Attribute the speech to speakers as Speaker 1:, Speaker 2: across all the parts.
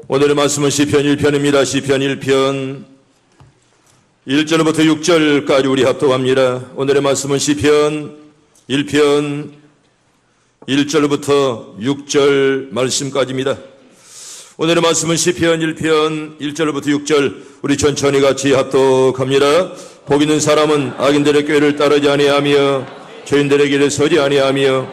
Speaker 1: 오늘의 말씀은 시편 1편입니다. 시편 1편 1절부터 6절까지 우리 합독합니다. 오늘의 말씀은 시편 1편 1절부터 6절 말씀까지입니다. 오늘의 말씀은 시편 1편 1절부터 6절 우리 천천히 같이 합독합니다. 복 있는 사람은 악인들의 꾀를 따르지 아니하며 죄인들의 길에 서지 아니하며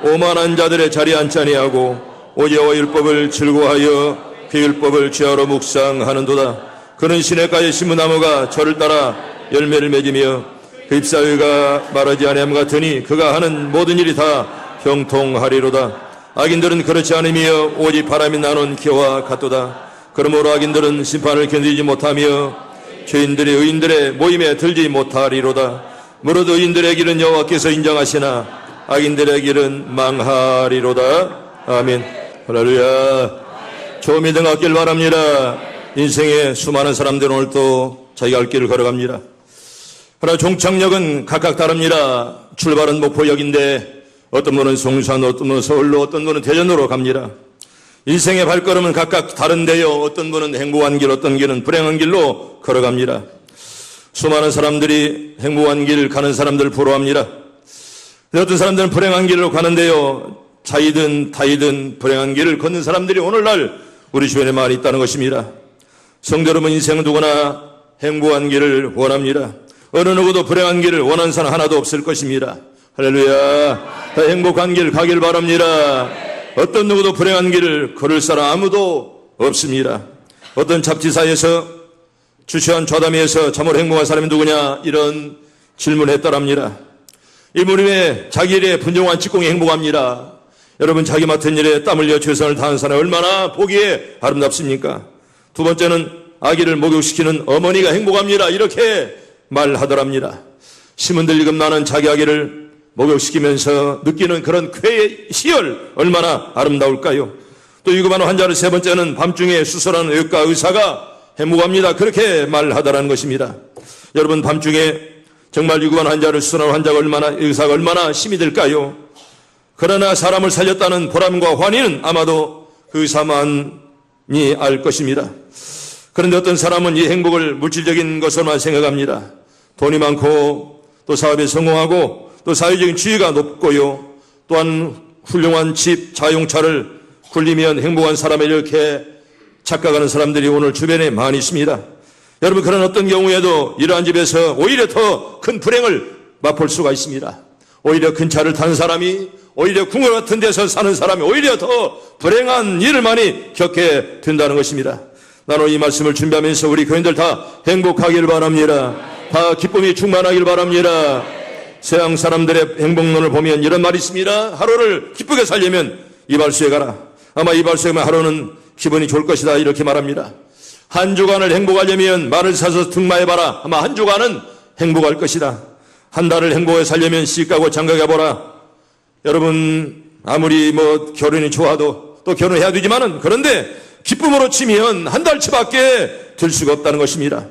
Speaker 1: 오만한 자들의 자리에 앉지 아니하고 오직 여호와 율법을 즐거워하여 그 율법을 주야로 묵상하는도다. 그는 시냇가에 심은 나무가 저를 따라 열매를 맺으며 그 잎사귀가 마르지 아니함 같으니 그가 하는 모든 일이 다 형통하리로다. 악인들은 그렇지 않으며 오직 바람이 나는 기와 같도다. 그러므로 악인들은 심판을 견디지 못하며 죄인들이 의인들의 모임에 들지 못하리로다. 무릇 의인들의 길은 여호와께서 인정하시나 악인들의 길은 망하리로다. 아멘. 할렐루야. 좋은 믿음 갖길 바랍니다. 인생에 수많은 사람들은 오늘 또 자기가 갈 길을 걸어갑니다. 그러나 종착역은 각각 다릅니다. 출발은 목포역인데 어떤 분은 송산, 어떤 분은 서울로, 어떤 분은 대전으로 갑니다. 인생의 발걸음은 각각 다른데요. 어떤 분은 행복한 길, 어떤 길은 불행한 길로 걸어갑니다. 수많은 사람들이 행복한 길 가는 사람들 부러워합니다. 어떤 사람들은 불행한 길로 가는데요. 자이든 타이든 불행한 길을 걷는 사람들이 오늘날 우리 주변에 많이 있다는 것입니다. 성도 여러분, 인생은 누구나 행복한 길을 원합니다. 어느 누구도 불행한 길을 원하는 사람 하나도 없을 것입니다. 할렐루야. 다 행복한 길 가길 바랍니다. 어떤 누구도 불행한 길을 걸을 사람 아무도 없습니다. 어떤 잡지사에서 주최한 좌담회에서 참으로 행복한 사람이 누구냐 이런 질문을 했더랍니다. 이 무림에 자기 일에 분정한 직공이 행복합니다. 여러분, 자기 맡은 일에 땀 흘려 최선을 다하는 사람이 얼마나 보기에 아름답습니까? 두 번째는 아기를 목욕시키는 어머니가 행복합니다. 이렇게 말하더랍니다. 심은들 일금 나는 자기 아기를 목욕시키면서 느끼는 그런 쾌의 시열 얼마나 아름다울까요? 또 유급한 환자를 세 번째는 밤중에 수술하는 의과 의사가 행복합니다. 그렇게 말하더라는 것입니다. 여러분, 밤중에 정말 유급한 환자를 수술하는 환자가 의사가 얼마나 힘이 들까요? 그러나 사람을 살렸다는 보람과 환희는 아마도 그 의사만이 알 것입니다. 그런데 어떤 사람은 이 행복을 물질적인 것으로만 생각합니다. 돈이 많고 또 사업에 성공하고 또 사회적인 지위가 높고요. 또한 훌륭한 집, 자동차를 굴리면 행복한 사람을 이렇게 착각하는 사람들이 오늘 주변에 많이 있습니다. 여러분, 그런 어떤 경우에도 이러한 집에서 오히려 더 큰 불행을 맛볼 수가 있습니다. 오히려 큰 차를 타는 사람이, 오히려 궁궐 같은 데서 사는 사람이 오히려 더 불행한 일을 많이 겪게 된다는 것입니다. 나는 이 말씀을 준비하면서 우리 교인들 다 행복하길 바랍니다. 다 기쁨이 충만하길 바랍니다. 서양 사람들의 행복론을 보면 이런 말이 있습니다. 하루를 기쁘게 살려면 이발소에 가라. 아마 이발소에 가면 하루는 기분이 좋을 것이다. 이렇게 말합니다. 한 주간을 행복하려면 말을 사서 등마해봐라. 아마 한 주간은 행복할 것이다. 한 달을 행복하게 살려면 시집가고 장가가보라. 여러분, 아무리 결혼이 좋아도 또 결혼해야 되지만은 그런데 기쁨으로 치면 한 달치밖에 들 수가 없다는 것입니다.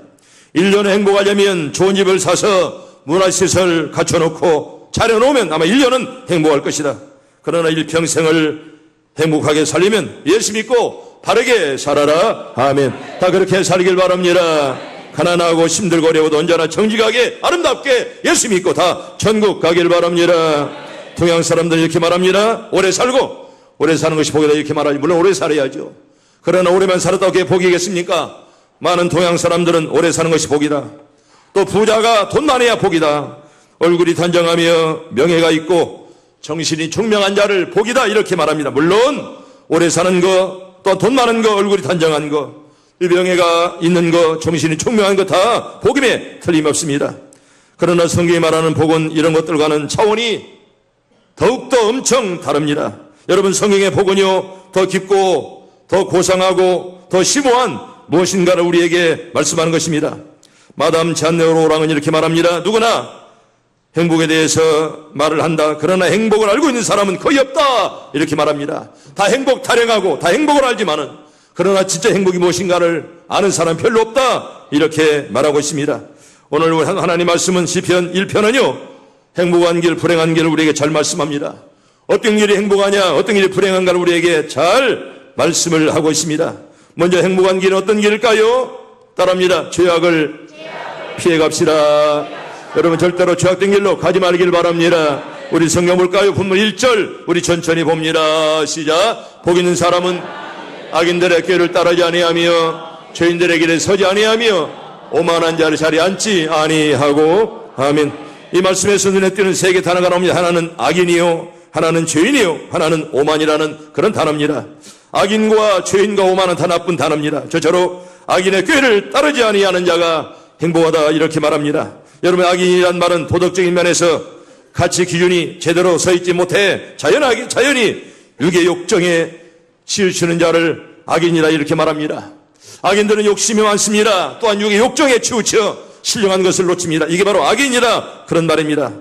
Speaker 1: 1년에 행복하려면 좋은 집을 사서 문화시설 갖춰놓고 차려놓으면 아마 1년은 행복할 것이다. 그러나 일평생을 행복하게 살려면 예수 믿고 바르게 살아라. 아멘. 다 그렇게 살길 바랍니다. 가난하고 힘들고 어려워도 언제나 정직하게 아름답게 예수 믿고 다 천국 가길 바랍니다. 동양 사람들은 이렇게 말합니다. 오래 살고 오래 사는 것이 복이다 이렇게 말하지. 물론 오래 살아야죠. 그러나 오래만 살았다고 그게 복이겠습니까? 많은 동양 사람들은 오래 사는 것이 복이다. 또 부자가 돈 많아야 복이다. 얼굴이 단정하며 명예가 있고 정신이 총명한 자를 복이다 이렇게 말합니다. 물론 오래 사는 거, 또 돈 많은 거, 얼굴이 단정한 거, 이 명예가 있는 거, 정신이 총명한 거 다 복임에 틀림없습니다. 그러나 성경이 말하는 복은 이런 것들과는 차원이 더욱더 엄청 다릅니다. 여러분, 성경의 복은요 더 깊고 더 고상하고 더 심오한 무엇인가를 우리에게 말씀하는 것입니다. 마담 잔네오로랑은 이렇게 말합니다. 누구나 행복에 대해서 말을 한다. 그러나 행복을 알고 있는 사람은 거의 없다. 이렇게 말합니다. 다 행복 타령하고 다 행복을 알지만은 그러나 진짜 행복이 무엇인가를 아는 사람 별로 없다. 이렇게 말하고 있습니다. 오늘 하나님 말씀은 시편 1편은요 행복한 길, 불행한 길을 우리에게 잘 말씀합니다. 어떤 길이 행복하냐, 어떤 길이 불행한가를 우리에게 잘 말씀을 하고 있습니다. 먼저 행복한 길은 어떤 길일까요? 따라합니다. 죄악을 피해갑시다. 여러분 절대로 죄악된 길로 가지 말길 바랍니다. 우리 성경 볼까요? 본문 1절 우리 천천히 봅니다. 시작. 복 있는 사람은 악인들의 꾀를 따르지 아니하며 죄인들의 길에 서지 아니하며 오만한 자를 자리에 앉지 아니하고. 아멘. 이 말씀에서 눈에 띄는 세 개 단어가 나옵니다. 하나는 악인이요, 하나는 죄인이요, 하나는 오만이라는 그런 단어입니다. 악인과 죄인과 오만은 다 나쁜 단어입니다. 저처럼 악인의 꾀를 따르지 아니하는 자가 행복하다 이렇게 말합니다. 여러분 악인이란 말은 도덕적인 면에서 가치 기준이 제대로 서 있지 못해 자연히 육의 욕정에 치우치는 자를 악인이라 이렇게 말합니다. 악인들은 욕심이 많습니다. 또한 육의 욕정에 치우쳐 신령한 것을 놓칩니다. 이게 바로 악인이라 그런 말입니다.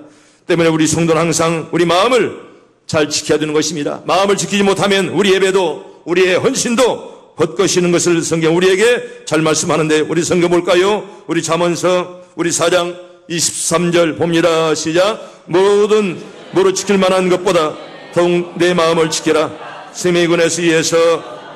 Speaker 1: 때문에 우리 성도는 항상 우리 마음을 잘 지켜야 되는 것입니다. 마음을 지키지 못하면 우리 예배도 우리의 헌신도 헛것이는 것을 성경 우리에게 잘 말씀하는데, 우리 성경 볼까요? 우리 잠언서 우리 4장 23절 봅니다. 시작. 뭐로 지킬 만한 것보다 더욱 내 마음을 지켜라. 생명의 근에서 위해서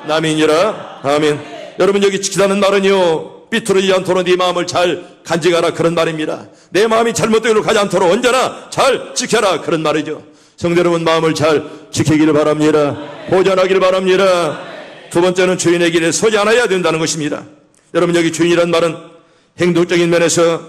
Speaker 1: 남이니라. 아멘. 여러분 여기 지키라는 말은요, 삐뚤어지지 않도록 네 마음을 잘 간직하라 그런 말입니다. 내 마음이 잘못된 길로 가지 않도록 언제나 잘 지켜라 그런 말이죠. 성도 여러분 마음을 잘 지키기를 바랍니다. 보존하기를 바랍니다. 두 번째는 죄인의 길에 서지 않아야 된다는 것입니다. 여러분 여기 죄인이란 말은 행동적인 면에서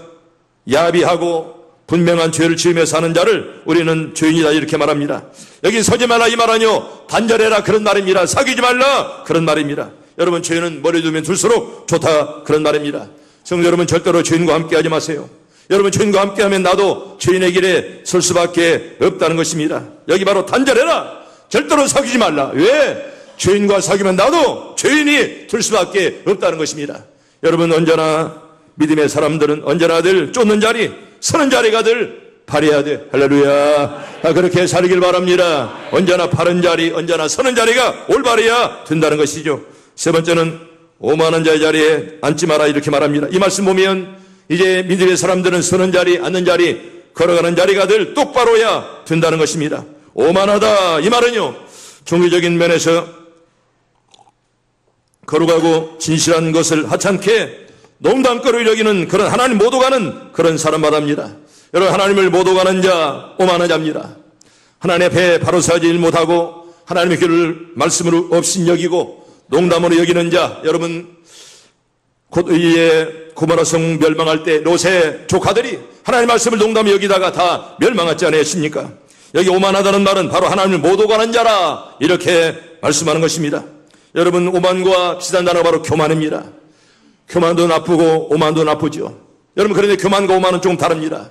Speaker 1: 야비하고 분명한 죄를 지으며 사는 자를 우리는 죄인이다 이렇게 말합니다. 여기 서지 말라 이 말은요, 단절해라 그런 말입니다. 사귀지 말라 그런 말입니다. 여러분 죄인은 머리 두면 둘수록 좋다 그런 말입니다. 성도 여러분 절대로 죄인과 함께 하지 마세요. 여러분 죄인과 함께하면 나도 죄인의 길에 설 수밖에 없다는 것입니다. 여기 바로 단절해라. 절대로 사귀지 말라. 왜? 죄인과 사귀면 나도 죄인이 될 수밖에 없다는 것입니다. 여러분 언제나 믿음의 사람들은 언제나 늘 쫓는 자리, 서는 자리가 늘 바라야 돼. 할렐루야. 그렇게 살길 바랍니다. 언제나 바른 자리, 언제나 서는 자리가 올바르야 된다는 것이죠. 세 번째는 오만한 자의 자리에 앉지 마라 이렇게 말합니다. 이 말씀 보면 이제 믿음의 사람들은 서는 자리, 앉는 자리, 걸어가는 자리가 늘 똑바로야 된다는 것입니다. 오만하다 이 말은요, 종교적인 면에서 거룩하고 진실한 것을 하찮게 농담거리로 여기는 그런 하나님 못 오가는 그런 사람 말합니다. 여러분 하나님을 못 오가는 자 오만한 자입니다. 하나님 앞에 바로 서지 못하고 하나님의 길을 말씀으로 업신여기고 농담으로 여기는 자, 여러분 곧 의의 고모라 성 멸망할 때 롯의 조카들이 하나님 말씀을 농담으로 여기다가 다 멸망하지 않았습니까? 여기 오만하다는 말은 바로 하나님을 못 오가는 자라 이렇게 말씀하는 것입니다. 여러분 오만과 비슷한 단어가 바로 교만입니다. 교만도 나쁘고 오만도 나쁘죠. 여러분 그런데 교만과 오만은 좀 다릅니다.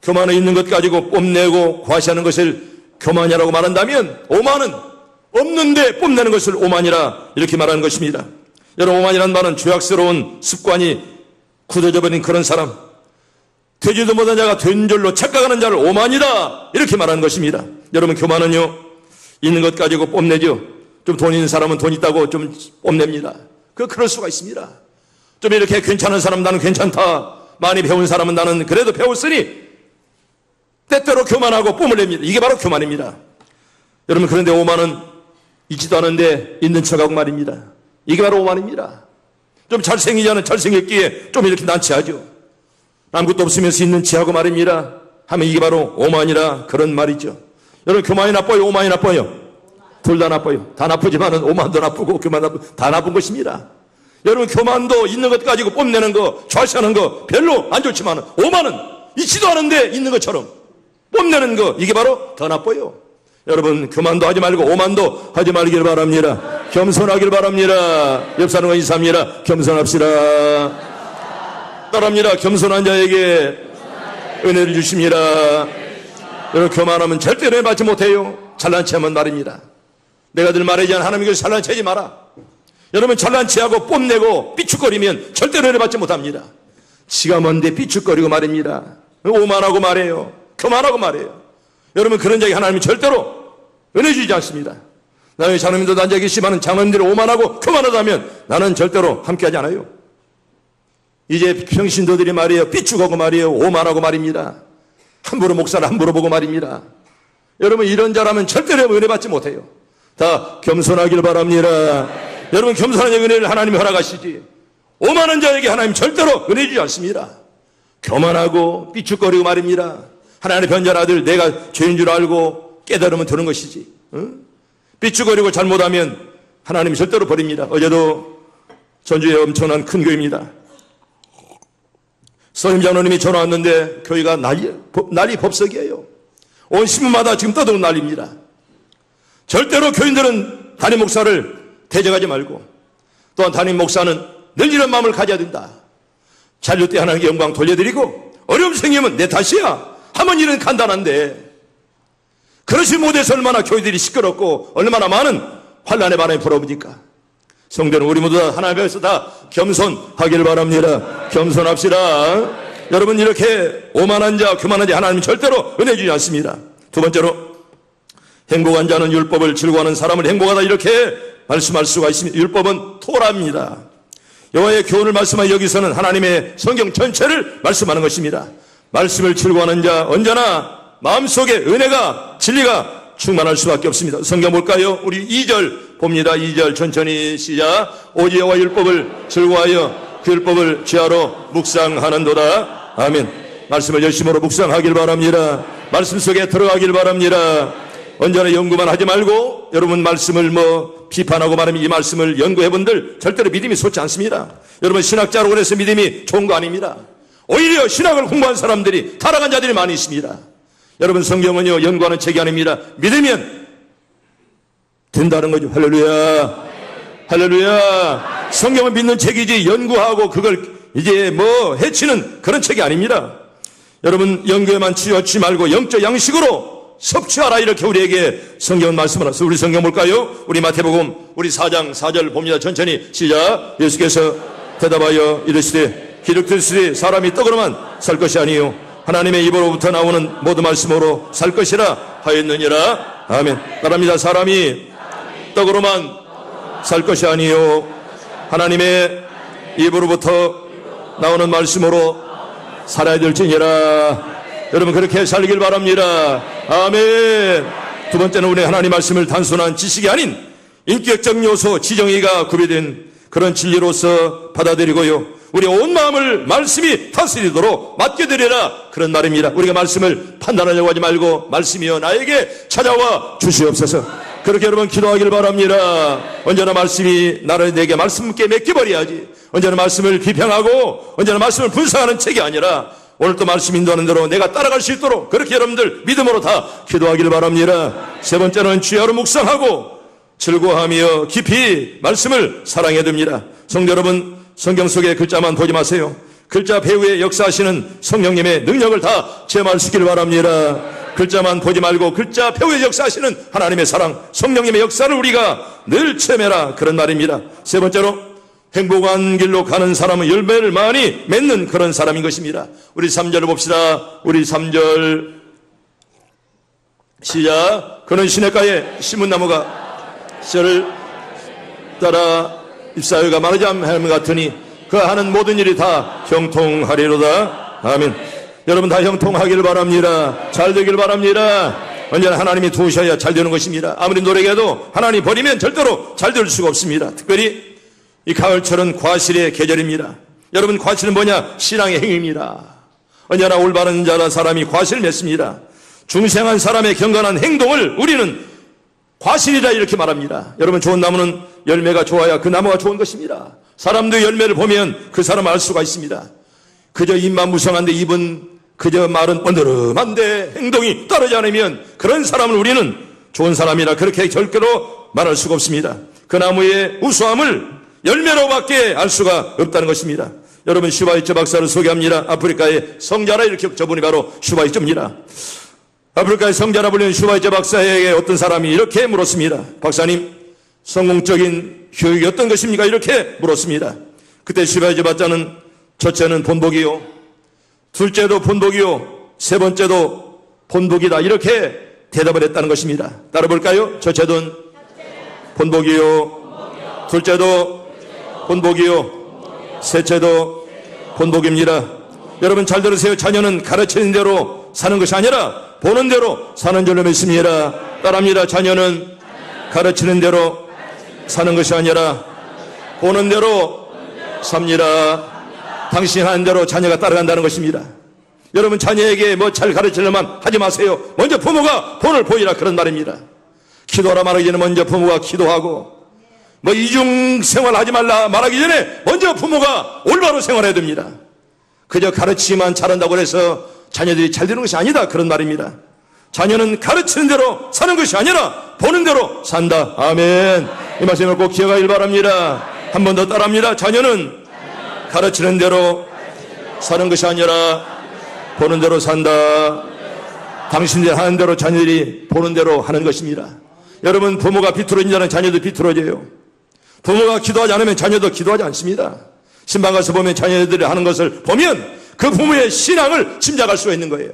Speaker 1: 교만은 있는 것 가지고 뽐내고 과시하는 것을 교만이라고 말한다면, 오만은 없는데 뽐내는 것을 오만이라 이렇게 말하는 것입니다. 여러분 오만이라는 말은 죄악스러운 습관이 굳어져 버린 그런 사람, 되지도 못한 자가 된 줄로 착각하는 자를 오만이다 이렇게 말하는 것입니다. 여러분 교만은요, 있는 것 가지고 뽐내죠. 좀 돈 있는 사람은 돈 있다고 좀 뽐냅니다. 그럴 수가 있습니다. 좀 이렇게 괜찮은 사람 나는 괜찮다, 많이 배운 사람은 나는 그래도 배웠으니 때때로 교만하고 뽐을 냅니다. 이게 바로 교만입니다. 여러분 그런데 오만은 있지도 않은데 있는 척하고 말입니다. 이게 바로 오만입니다. 좀 잘생기지 않은 잘생겼기에 좀 이렇게 난치하죠. 아무것도 없으면서 있는 체하고 말입니다 하면 이게 바로 오만이라 그런 말이죠. 여러분 교만이 나빠요, 오만이 나빠요? 둘 다 나빠요. 다 나쁘지만은 오만도 나쁘고 교만 나쁘고 다 나쁜 것입니다. 여러분 교만도 있는 것 가지고 뽐내는 거, 좌시하는 거 별로 안 좋지만 오만은 있지도 않은데 있는 것처럼 뽐내는 거, 이게 바로 더 나빠요. 여러분 교만도 하지 말고 오만도 하지 말길 바랍니다. 겸손하길 바랍니다. 옆 사람과 인사합니다. 겸손합시다. 따라합니다. 겸손한 자에게 은혜를 주십니다. 여러분 교만하면 절대 은혜 받지 못해요. 잘난 체하면 말입니다. 내가 늘 말하지만 하나님께서 잘난 체하지 마라. 여러분 잘난 체하고 뽐내고 삐죽거리면 절대로 은혜 받지 못합니다. 지가 뭔데 삐죽거리고 말입니다. 오만하고 말해요. 교만하고 말해요. 여러분 그런 자에게 하나님이 절대로 은혜 주지 않습니다. 나의 장로님도 앉아 계시지만 장로님들이 오만하고 교만하다면 나는 절대로 함께하지 않아요. 이제 평신도들이 말이에요, 삐죽하고 말이에요, 오만하고 말입니다. 함부로 목사를 함부로 보고 말입니다. 여러분 이런 자라면 절대로 은혜 받지 못해요. 다 겸손하길 바랍니다. 여러분, 겸손한 은혜를 하나님이 허락하시지 오만한 자에게 하나님 절대로 은혜 주지 않습니다. 교만하고 삐죽거리고 말입니다. 하나님의 변전 아들 내가 죄인 줄 알고 깨달으면 되는 것이지, 삐죽거리고 잘못하면 하나님이 절대로 버립니다. 어제도 전주에 엄청난 큰 교회입니다. 선임 장로님이 전화 왔는데 교회가 난리 법석이에요. 온 신문마다 지금 떠드는 난리입니다. 절대로 교인들은 담임 목사를 대적하지 말고, 또한 담임 목사는 늘 이런 마음을 가져야 된다. 잔류 때 하나님께 영광 돌려드리고, 어려움 생기면 내 탓이야 하면 일은 간단한데, 그러지 못해서 얼마나 교회들이 시끄럽고 얼마나 많은 환난의 바람이 불어옵니까? 성도는 우리 모두 다 하나님 앞에서 다 겸손하길 바랍니다. 겸손합시다. 여러분, 이렇게 오만한 자, 교만한 자 하나님은 절대로 은혜 주지 않습니다. 두 번째로, 행복한 자는 율법을 즐거워하는 사람을 행복하다 이렇게 말씀할 수가 있습니다. 율법은 토라입니다. 여호와의 교훈을 말씀하여 여기서는 하나님의 성경 전체를 말씀하는 것입니다. 말씀을 즐거워하는 자 언제나 마음속에 은혜가, 진리가 충만할 수밖에 없습니다. 성경 볼까요? 우리 2절 봅니다. 2절 천천히 시작. 오직 여호와 율법을 즐거워하여 그 율법을 지하로 묵상하는도다. 아멘. 말씀을 열심으로 묵상하길 바랍니다. 말씀 속에 들어가길 바랍니다. 언제나 연구만 하지 말고, 여러분 말씀을 비판하고 말하면 이 말씀을 연구해본들 절대로 믿음이 솟지 않습니다. 여러분, 신학자로 그래서 믿음이 좋은 거 아닙니다. 오히려 신학을 공부한 사람들이 타락한 자들이 많이 있습니다. 여러분, 성경은요 연구하는 책이 아닙니다. 믿으면 된다는 거죠. 할렐루야, 할렐루야. 성경은 믿는 책이지 연구하고 그걸 이제 해치는 그런 책이 아닙니다. 여러분, 연구에만 치우치 말고 영적 양식으로 섭취하라 이렇게 우리에게 성경은 말씀을 하세요. 우리 성경 볼까요? 우리 마태복음 우리 4장 4절 봅니다. 천천히 시작. 예수께서 대답하여 이르시되 기록되시되 사람이 떡으로만 살 것이 아니요 하나님의 입으로부터 나오는 모든 말씀으로 살 것이라 하였느니라. 아멘. 따라합니다. 사람이 떡으로만 살 것이 아니요 하나님의 입으로부터 나오는 말씀으로 살아야 될지니라. 여러분, 그렇게 살길 바랍니다. 아멘. 두 번째는 우리 하나님 말씀을 단순한 지식이 아닌 인격적 요소, 지정의가 구비된 그런 진리로서 받아들이고요, 우리 온 마음을 말씀이 다스리도록 맡겨드리라, 그런 말입니다. 우리가 말씀을 판단하려고 하지 말고 말씀이여 나에게 찾아와 주시옵소서. 그렇게 여러분 기도하길 바랍니다. 언제나 말씀이 나를 내게 말씀께 맡겨버려야지, 언제나 말씀을 비평하고 언제나 말씀을 분석하는 책이 아니라 오늘 또 말씀 인도하는 대로 내가 따라갈 수 있도록 그렇게 여러분들 믿음으로 다 기도하길 바랍니다. 세 번째는 주야로 묵상하고 즐거워하며 깊이 말씀을 사랑해야 됩니다. 성도 여러분, 성경 속의 글자만 보지 마세요. 글자 배후에 역사하시는 성령님의 능력을 다 체험할 수 있기를 바랍니다. 글자만 보지 말고 글자 배후에 역사하시는 하나님의 사랑, 성령님의 역사를 우리가 늘 체험해라, 그런 말입니다. 세 번째로, 행복한 길로 가는 사람은 열매를 많이 맺는 그런 사람인 것입니다. 우리 3절을 봅시다. 우리 3절 시작. 그는 시냇가에 심은 나무가 씨를 따라 잎사귀가 마르지 않음 같으니 그 하는 모든 일이 다 형통하리로다. 아멘. 여러분 다 형통하길 바랍니다. 잘 되길 바랍니다. 언제나 하나님이 도우셔야 잘 되는 것입니다. 아무리 노력해도 하나님 버리면 절대로 잘 될 수가 없습니다. 특별히 이 가을철은 과실의 계절입니다. 여러분, 과실은 뭐냐? 신앙의 행위입니다. 언제나 올바른 자라 사람이 과실을 맺습니다. 중생한 사람의 경건한 행동을 우리는 과실이라 이렇게 말합니다. 여러분, 좋은 나무는 열매가 좋아야 그 나무가 좋은 것입니다. 사람도 열매를 보면 그 사람을 알 수가 있습니다. 그저 입만 무성한데 입은 그저 말은 번드름한데 행동이 따르지 않으면 그런 사람을 우리는 좋은 사람이라 그렇게 절대로 말할 수가 없습니다. 그 나무의 우수함을 열매로밖에 알 수가 없다는 것입니다. 여러분, 슈바이처 박사를 소개합니다. 아프리카의 성자라 이렇게 저분이 바로 슈바이처입니다. 아프리카의 성자라 불리는 슈바이처 박사에게 어떤 사람이 이렇게 물었습니다. 박사님, 성공적인 교육이 어떤 것입니까? 이렇게 물었습니다. 그때 슈바이처 박사는 첫째는 본복이요, 둘째도 본복이요, 세 번째도 본복이다, 이렇게 대답을 했다는 것입니다. 따라 볼까요? 첫째는 본복이요, 둘째도 본복이요, 셋째도 본복입니다. 여러분 잘 들으세요. 자녀는 가르치는 대로 사는 것이 아니라 보는 대로 사는 줄로 믿습니다. 따라합니다. 자녀는 가르치는 대로 사는 것이 아니라 보는 대로 삽니다. 당신 하는 대로 자녀가 따라간다는 것입니다. 여러분 자녀에게 뭐 잘 가르치려면 하지 마세요. 먼저 부모가 본을 보이라 그런 말입니다. 기도하라 말하기 전에 먼저 부모가 기도하고 뭐 이중 생활하지 말라 말하기 전에 먼저 부모가 올바로 생활해야 됩니다. 그저 가르치기만 잘한다고 해서 자녀들이 잘 되는 것이 아니다 그런 말입니다. 자녀는 가르치는 대로 사는 것이 아니라 보는 대로 산다. 아멘. 이 말씀을 꼭 기억하길 바랍니다. 한 번 더 따라합니다. 자녀는 가르치는 대로 사는 것이 아니라 보는 대로 산다. 당신들이 하는 대로 자녀들이 보는 대로 하는 것입니다. 여러분 부모가 비뚤어진 자는 자녀도 비뚤어져요. 부모가 기도하지 않으면 자녀도 기도하지 않습니다. 신방 가서 보면 자녀들이 하는 것을 보면 그 부모의 신앙을 짐작할 수가 있는 거예요.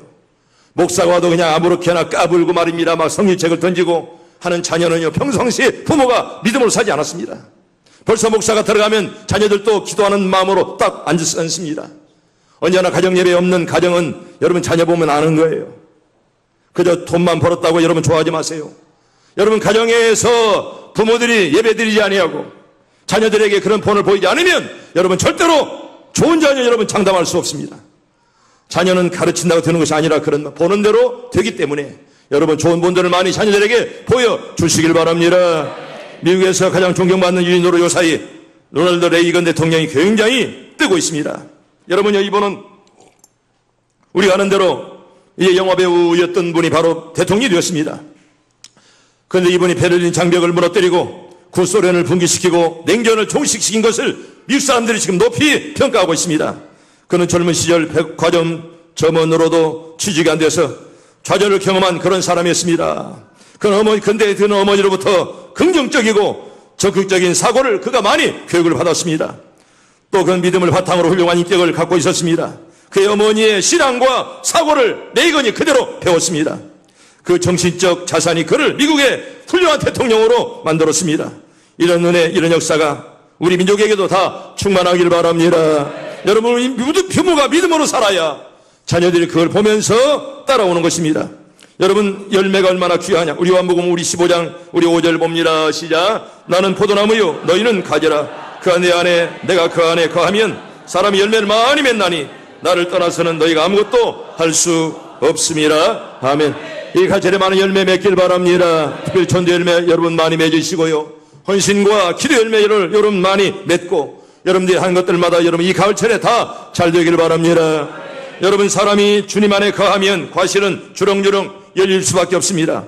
Speaker 1: 목사가 와도 그냥 아무렇게나 까불고 말입니다. 막 성경책을 던지고 하는 자녀는요 평상시에 부모가 믿음으로 사지 않았습니다. 벌써 목사가 들어가면 자녀들도 기도하는 마음으로 딱 앉습니다. 언제나 가정예배 없는 가정은 여러분 자녀 보면 아는 거예요. 그저 돈만 벌었다고 여러분 좋아하지 마세요. 여러분 가정에서 부모들이 예배드리지 아니하고 자녀들에게 그런 본을 보이지 않으면 여러분 절대로 좋은 자녀 여러분 장담할 수 없습니다. 자녀는 가르친다고 되는 것이 아니라 그런 보는 대로 되기 때문에 여러분 좋은 본들을 많이 자녀들에게 보여주시길 바랍니다. 미국에서 가장 존경받는 유인으로 요사이 로널드 레이건 대통령이 굉장히 뜨고 있습니다. 여러분요 이분은 우리가 아는 대로 이제 영화배우였던 분이 바로 대통령이 되었습니다. 그런데 이분이 베를린 장벽을 무너뜨리고 구소련을 붕괴시키고 냉전을 종식시킨 것을 미국 사람들이 지금 높이 평가하고 있습니다. 그는 젊은 시절 백화점 점원으로도 취직이 안 돼서 좌절을 경험한 그런 사람이었습니다. 근데 그는 어머니로부터 긍정적이고 적극적인 사고를 그가 많이 교육을 받았습니다. 또 그는 믿음을 바탕으로 훌륭한 인격을 갖고 있었습니다. 그의 어머니의 신앙과 사고를 레이건이 그대로 배웠습니다. 그 정신적 자산이 그를 미국의 훌륭한 대통령으로 만들었습니다. 이런 은혜, 이런 역사가 우리 민족에게도 다 충만하길 바랍니다. 여러분, 부모가 믿음으로 살아야 자녀들이 그걸 보면서 따라오는 것입니다. 여러분, 열매가 얼마나 귀하냐. 우리 요한복음 우리 15장 우리 5절 봅니다. 시작. 나는 포도나무요 너희는 가지라. 그 내 안에 내가 그 안에 거하면 사람이 열매를 많이 맺나니 나를 떠나서는 너희가 아무것도 할 수 없음이라. 아멘. 이 가젤에 많은 열매 맺길 바랍니다. 특별히 전도 열매 여러분 많이 맺으시고요. 헌신과 기도 열매를 여러분 많이 맺고 여러분들이 하는 것들마다 여러분 이 가을철에 다 잘 되길 바랍니다. 여러분 사람이 주님 안에 거하면 과실은 주렁주렁 열릴 수밖에 없습니다.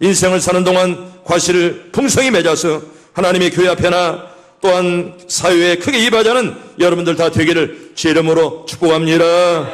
Speaker 1: 인생을 사는 동안 과실을 풍성히 맺어서 하나님의 교회 앞에나 또한 사회에 크게 이바지하는 여러분들 다 되기를 주 이름으로 축복합니다.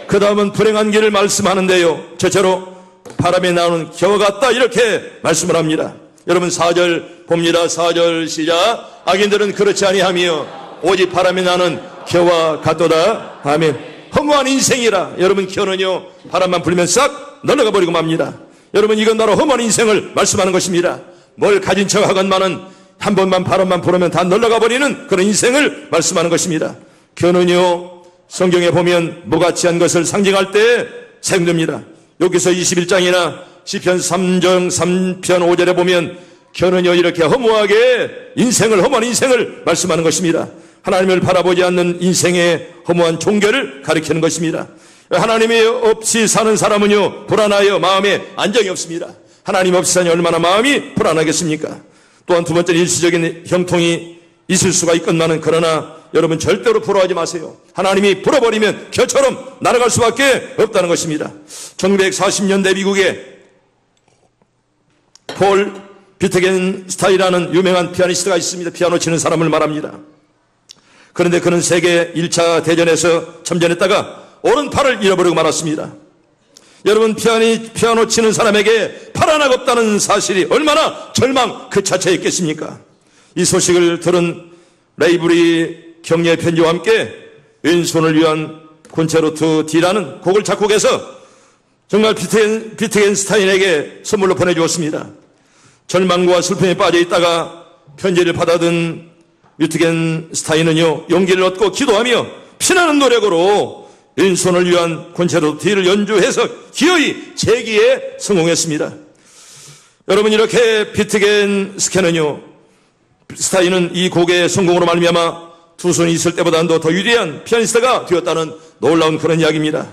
Speaker 1: 그 다음은 불행한 길을 말씀하는데요. 저처럼 바람에 나오는 겨와 같다 이렇게 말씀을 합니다. 여러분 4절 봅니다. 4절 시작. 악인들은 그렇지 아니하며 오직 바람에 나는 겨와 같도다. 아멘. 허무한 인생이라. 여러분 겨는요 바람만 불면 싹 날아가 버리고 맙니다. 여러분 이건 바로 허무한 인생을 말씀하는 것입니다. 뭘 가진 척 하건만은 한 번만 바람만 불으면 다 날아가 버리는 그런 인생을 말씀하는 것입니다. 겨는요 성경에 보면 무가치한 것을 상징할 때 사용됩니다. 여기서 21장이나 시편 3장 3편 5절에 보면 겨는요 이렇게 허무하게 허무한 인생을 말씀하는 것입니다. 하나님을 바라보지 않는 인생의 허무한 종교를 가리키는 것입니다. 하나님이 없이 사는 사람은요 불안하여 마음에 안정이 없습니다. 하나님 없이 사니 얼마나 마음이 불안하겠습니까? 또한 두 번째는 일시적인 형통이 있을 수가 있건만은 그러나 여러분 절대로 부러워하지 마세요. 하나님이 불어버리면 겨처럼 날아갈 수밖에 없다는 것입니다. 1940년대 미국에 폴 비트겐스타인이라는 유명한 피아니스트가 있습니다. 피아노 치는 사람을 말합니다. 그런데 그는 세계 1차 대전에서 참전했다가 오른팔을 잃어버리고 말았습니다. 여러분 피아노 치는 사람에게 팔 하나가 없다는 사실이 얼마나 절망 그 자체에 있겠습니까? 이 소식을 들은 레이브리 격려의 편지와 함께 왼손을 위한 콘체르토 D라는 곡을 작곡해서 정말 비트겐스타인에게 선물로 보내주었습니다. 절망과 슬픔에 빠져 있다가 편지를 받아든 비트겐스타인은요 용기를 얻고 기도하며 피나는 노력으로 왼손을 위한 콘체르토 D를 연주해서 기어이 재기에 성공했습니다. 여러분 이렇게 비트겐스케는요 스타인은 이 곡의 성공으로 말미암아 두 손이 있을 때보다도 더 위대한 피아니스트가 되었다는 놀라운 그런 이야기입니다.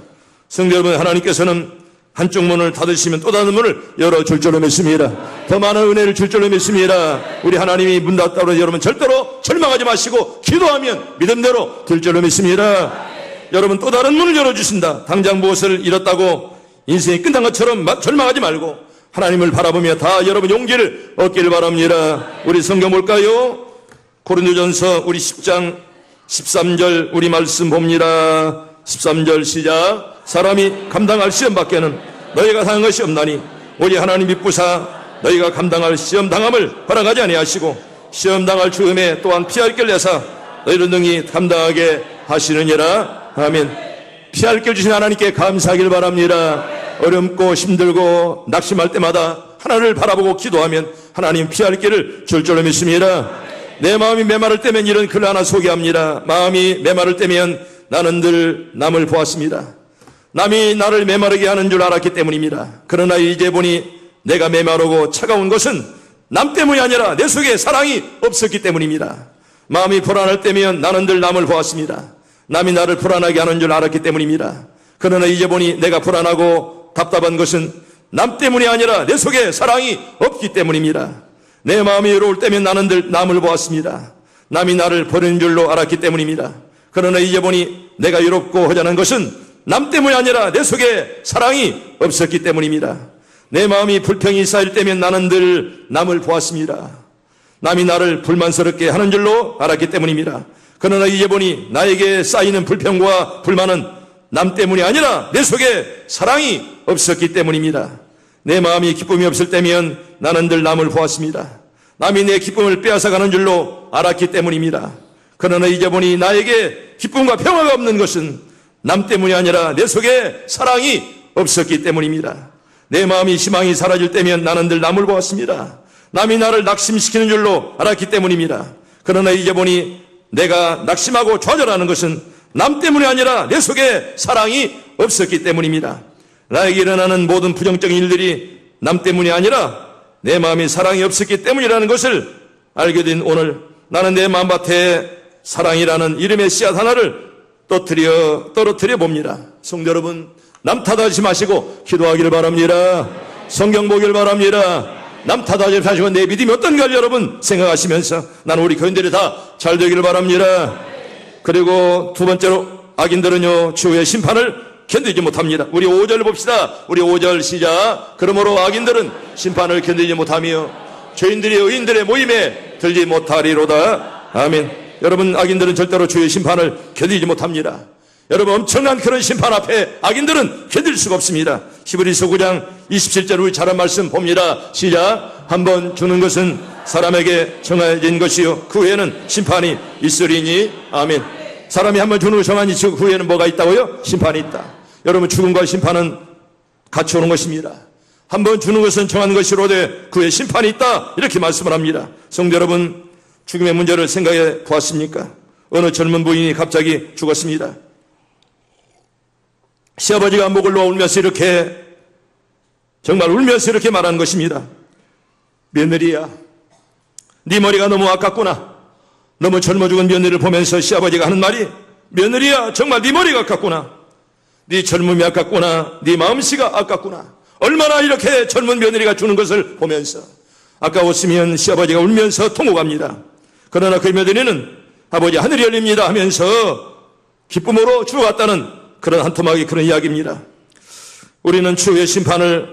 Speaker 1: 성도 여러분, 하나님께서는 한쪽 문을 닫으시면 또 다른 문을 열어줄 줄로 믿습니다. 더 많은 은혜를 줄 줄로 믿습니다. 우리 하나님이 문 닫았다고 해서 여러분 절대로 절망하지 마시고 기도하면 믿음대로 될 줄로 믿습니다. 여러분, 또 다른 문을 열어주신다. 당장 무엇을 잃었다고 인생이 끝난 것처럼 절망하지 말고 하나님을 바라보며 다 여러분 용기를 얻기를 바랍니다. 우리 성경 볼까요? 고린도전서 우리 10장 13절 우리 말씀 봅니다. 13절 시작. 사람이 감당할 시험 밖에는 너희가 당한 것이 없나니 오직 하나님 믿부사 너희가 감당할 시험 당함을 허락하지 아니하시고 시험 당할 주음에 또한 피할 길 내사 너희를 능히 감당하게 하시느니라. 아멘. 피할 길 주신 하나님께 감사하길 바랍니다. 어렵고 힘들고 낙심할 때마다 하나님을 바라보고 기도하면 하나님 피할 길을 줄 줄로 믿습니다. 내 마음이 메마를 때면 이런 글 하나 소개합니다. 마음이 메마를 때면 나는 늘 남을 보았습니다. 남이 나를 메마르게 하는 줄 알았기 때문입니다. 그러나 이제 보니 내가 메마르고 차가운 것은 남 때문이 아니라 내 속에 사랑이 없었기 때문입니다. 마음이 불안할 때면 나는 늘 남을 보았습니다. 남이 나를 불안하게 하는 줄 알았기 때문입니다. 그러나 이제 보니 내가 불안하고 답답한 것은 남 때문이 아니라 내 속에 사랑이 없기 때문입니다. 내 마음이 외로울 때면 나는 늘 남을 보았습니다. 남이 나를 버리는 줄로 알았기 때문입니다. 그러나 이제 보니 내가 외롭고 허전한 것은 남 때문이 아니라 내 속에 사랑이 없었기 때문입니다. 내 마음이 불평이 쌓일 때면 나는 늘 남을 보았습니다. 남이 나를 불만스럽게 하는 줄로 알았기 때문입니다. 그러나 이제 보니 나에게 쌓이는 불평과 불만은 남 때문이 아니라 내 속에 사랑이 없었기 때문입니다. 내 마음이 기쁨이 없을 때면 나는 늘 남을 보았습니다. 남이 내 기쁨을 빼앗아가는 줄로 알았기 때문입니다. 그러나 이제 보니 나에게 기쁨과 평화가 없는 것은 남 때문이 아니라 내 속에 사랑이 없었기 때문입니다. 내 마음이 희망이 사라질 때면 나는 늘 남을 보았습니다. 남이 나를 낙심시키는 줄로 알았기 때문입니다. 그러나 이제 보니 내가 낙심하고 좌절하는 것은 남 때문이 아니라 내 속에 사랑이 없었기 때문입니다. 나에게 일어나는 모든 부정적인 일들이 남 때문이 아니라 내 마음에 사랑이 없었기 때문이라는 것을 알게 된 오늘, 나는 내 마음밭에 사랑이라는 이름의 씨앗 하나를 떨어뜨려 봅니다. 성도 여러분, 남 탓하지 마시고 기도하기를 바랍니다. 성경 보기를 바랍니다. 남 탓하지 마시고 내 믿음이 어떤가 여러분 생각하시면서 나는 우리 교인들이 다 잘 되기를 바랍니다. 그리고 두 번째로, 악인들은요 주의 심판을 견디지 못합니다. 우리 5절 봅시다. 우리 5절 시작. 그러므로 악인들은 심판을 견디지 못하며 죄인들이 의인들의 모임에 들지 못하리로다. 아멘. 여러분, 악인들은 절대로 주의 심판을 견디지 못합니다. 여러분, 엄청난 그런 심판 앞에 악인들은 견딜 수가 없습니다. 히브리서 9장 27절 우리 잘한 말씀 봅니다. 시작. 한번 주는 것은 사람에게 정해진 것이요 그 후에는 심판이 있으리니. 아멘. 사람이 한번 주는 거 정하니 그 후에는 뭐가 있다고요? 심판이 있다. 여러분, 죽음과 심판은 같이 오는 것입니다. 한번 주는 것은 정한 것이로되 그 후에 심판이 있다, 이렇게 말씀을 합니다. 성도 여러분, 죽음의 문제를 생각해 보았습니까? 어느 젊은 부인이 갑자기 죽었습니다. 시아버지가 목을 놓아 울면서 이렇게, 정말 울면서 이렇게 말하는 것입니다. 며느리야, 네 머리가 너무 아깝구나. 너무 젊어 죽은 며느리를 보면서 시아버지가 하는 말이, 며느리야, 정말 네 머리가 아깝구나. 네 젊음이 아깝구나. 네 마음씨가 아깝구나. 얼마나 이렇게 젊은 며느리가 주는 것을 보면서 아까웠으면 시아버지가 울면서 통곡합니다. 그러나 그 며느리는 아버지 하늘이 열립니다 하면서 기쁨으로 죽어갔다는 그런 한 토막의 그런 이야기입니다. 우리는 추후의 심판을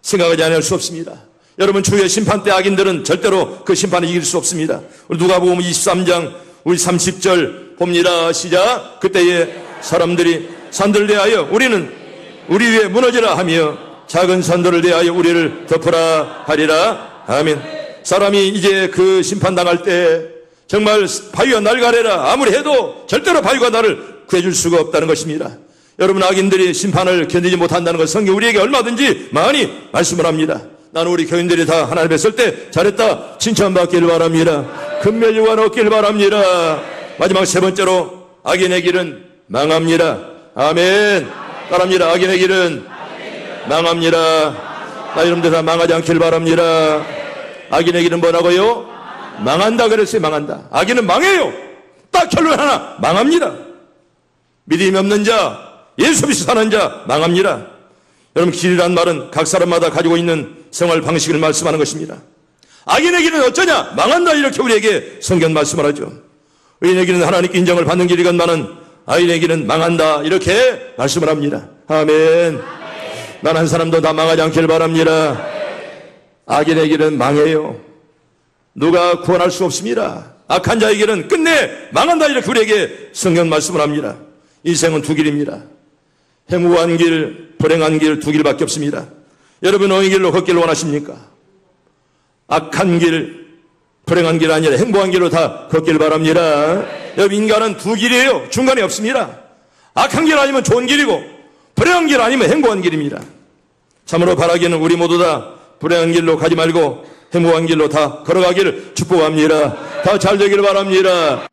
Speaker 1: 생각하지 않을 수 없습니다. 여러분, 추후의 심판 때 악인들은 절대로 그 심판을 이길 수 없습니다. 우리 누가복음 23장 우리 30절 봅니다. 시작. 그때에 사람들이 산들을 대하여 우리는 우리 위에 무너지라 하며 작은 산들을 대하여 우리를 덮으라 하리라. 아멘. 사람이 이제 그 심판당할 때 정말 바위가 날 가래라 아무리 해도 절대로 바위가 나를 구해줄 수가 없다는 것입니다. 여러분, 악인들이 심판을 견디지 못한다는 것 성경 우리에게 얼마든지 많이 말씀을 합니다. 나는 우리 교인들이 다 하나님 뵀을 때 잘했다 칭찬받기를 바랍니다. 금멸유관 얻기를 바랍니다. 마지막 세 번째로, 악인의 길은 망합니다. 아멘. 따라합니다. 악인의 길은 망합니다. 나 여러분들 다 망하지 않기를 바랍니다. 악인의 길은 뭐라고요? 망한다 그랬어요. 망한다. 악인은 망해요. 딱 결론 하나, 망합니다. 믿음이 없는 자, 예수 없이 사는 자 망합니다. 여러분, 길이란 말은 각 사람마다 가지고 있는 생활 방식을 말씀하는 것입니다. 악인의 길은 어쩌냐? 망한다. 이렇게 우리에게 성경 말씀을 하죠. 의인의 길은 하나님께 인정을 받는 길이건만은 악인의 길은 망한다. 이렇게 말씀을 합니다. 아멘. 난 한 사람도 다 망하지 않길 바랍니다. 악인의 길은 망해요. 누가 구원할 수 없습니다. 악한 자의 길은 끝내 망한다. 이렇게 우리에게 성경 말씀을 합니다. 인생은 두 길입니다. 행복한 길, 불행한 길 두 길밖에 없습니다. 여러분 어느 길로 걷기를 원하십니까? 악한 길, 불행한 길 아니라 행복한 길로 다 걷길 바랍니다. 여러분, 인간은 두 길이에요. 중간에 없습니다. 악한 길 아니면 좋은 길이고 불행한 길 아니면 행복한 길입니다. 참으로 바라기는 우리 모두 다 불행한 길로 가지 말고 행복한 길로 다 걸어가기를 축복합니다. 다 잘 되기를 바랍니다.